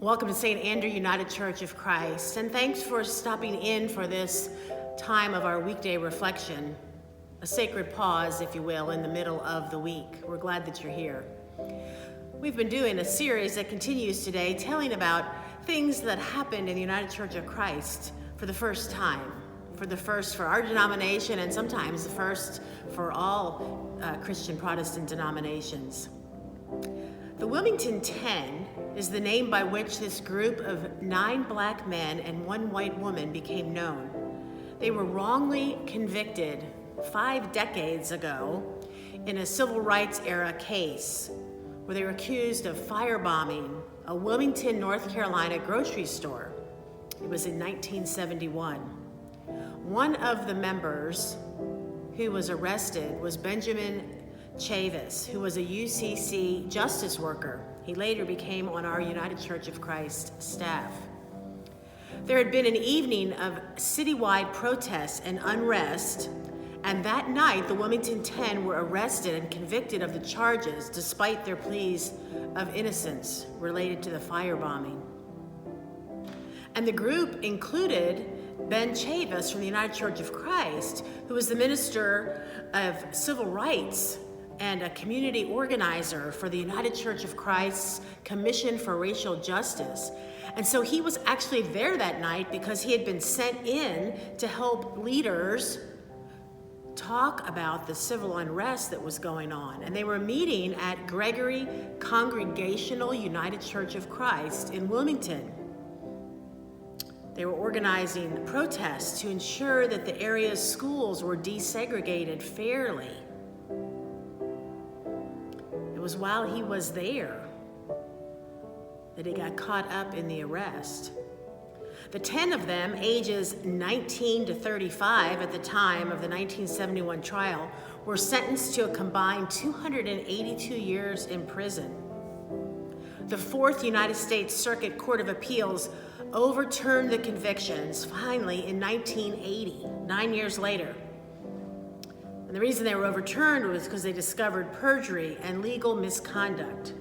Welcome to St. Andrew United Church of Christ, and thanks for stopping in for this time of our weekday reflection, a sacred pause, if you will, in the middle of the week. We're glad that you're here. We've been doing a series that continues today, telling about things that happened in the United Church of Christ for the first time, for our denomination, and sometimes the first for all Christian Protestant denominations. The Wilmington 10 is the name by which this group of 9 black men and 1 white woman became known. They were wrongly convicted 5 decades ago in a civil rights era case where they were accused of firebombing a Wilmington, North Carolina grocery store. It was in 1971. One of the members who was arrested was Benjamin Chavis, who was a UCC justice worker. He later became on our United Church of Christ staff. There had been an evening of citywide protests and unrest, and that night the Wilmington 10 were arrested and convicted of the charges despite their pleas of innocence related to the firebombing. And the group included Ben Chavis from the United Church of Christ, who was the minister of civil rights and a community organizer for the United Church of Christ's Commission for Racial Justice. And so he was actually there that night because he had been sent in to help leaders talk about the civil unrest that was going on. And they were meeting at Gregory Congregational United Church of Christ in Wilmington. They were organizing protests to ensure that the area's schools were desegregated fairly. It was while he was there that he got caught up in the arrest. The 10 of them, ages 19 to 35 at the time of the 1971 trial, were sentenced to a combined 282 years in prison. The Fourth United States Circuit Court of Appeals overturned the convictions finally in 1980, 9 years later. And the reason they were overturned was because they discovered perjury and legal misconduct.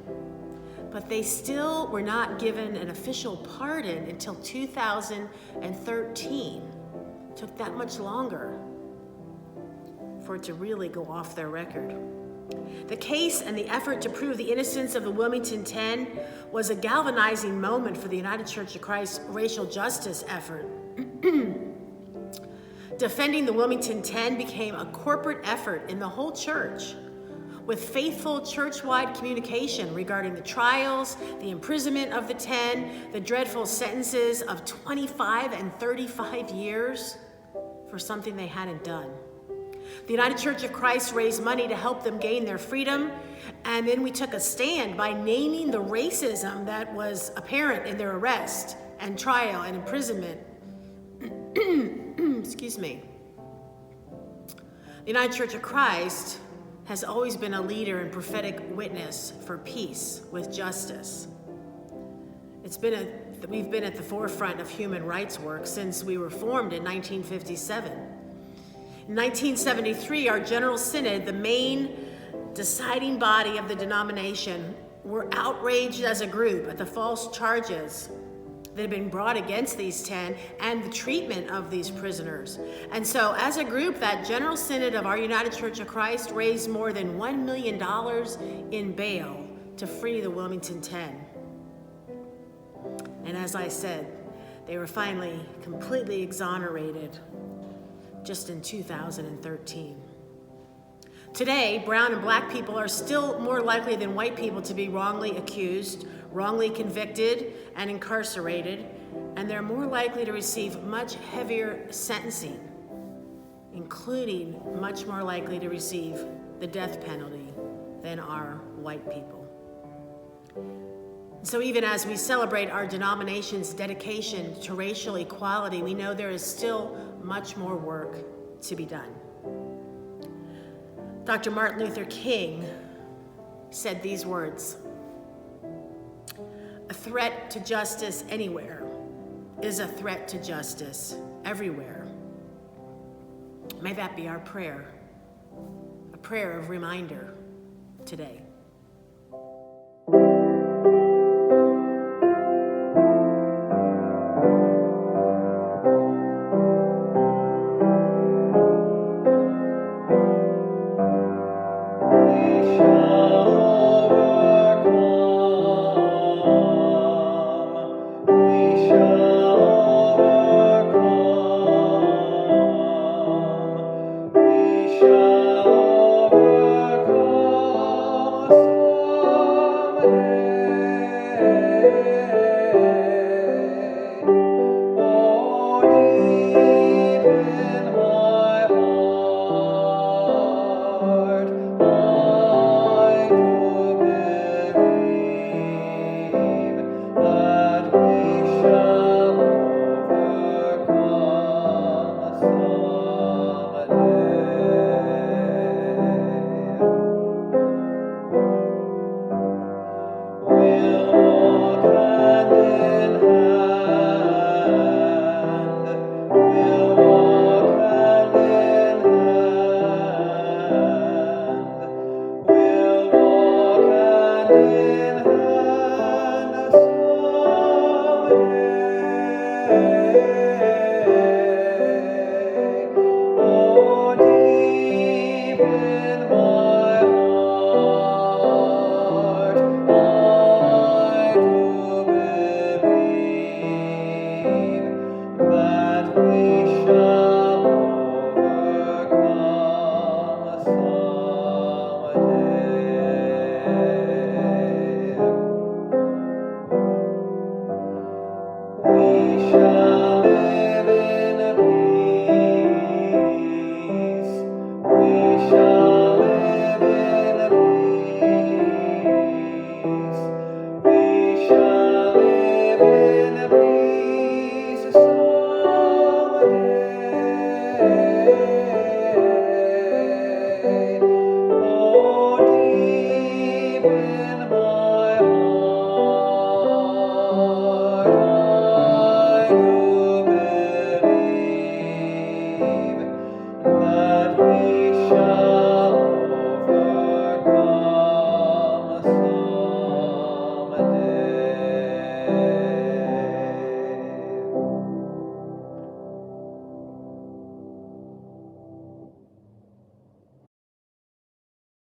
But they still were not given an official pardon until 2013. It took that much longer for it to really go off their record. The case and the effort to prove the innocence of the Wilmington 10 was a galvanizing moment for the United Church of Christ racial justice effort. Defending the Wilmington 10 became a corporate effort in the whole church, with faithful church-wide communication regarding the trials, the imprisonment of the 10, the dreadful sentences of 25 and 35 years for something they hadn't done. The United Church of Christ raised money to help them gain their freedom, and then we took a stand by naming the racism that was apparent in their arrest and trial and imprisonment. Excuse me. The United Church of Christ has always been a leader and prophetic witness for peace with justice. We've been at the forefront of human rights work since we were formed in 1957. In 1973, our General Synod, the main deciding body of the denomination, were outraged as a group at the false charges that had been brought against these 10 and the treatment of these prisoners. And so as a group, that General Synod of our United Church of Christ raised more than $1 million in bail to free the Wilmington 10. And as I said, they were finally completely exonerated just in 2013. Today, brown and black people are still more likely than white people to be wrongly accused, wrongly convicted, and incarcerated, and they're more likely to receive much heavier sentencing, including much more likely to receive the death penalty than are white people. So even as we celebrate our denomination's dedication to racial equality, we know there is still much more work to be done. Dr. Martin Luther King said these words: "A threat to justice anywhere is a threat to justice everywhere." May that be our prayer, a prayer of reminder today. Amen.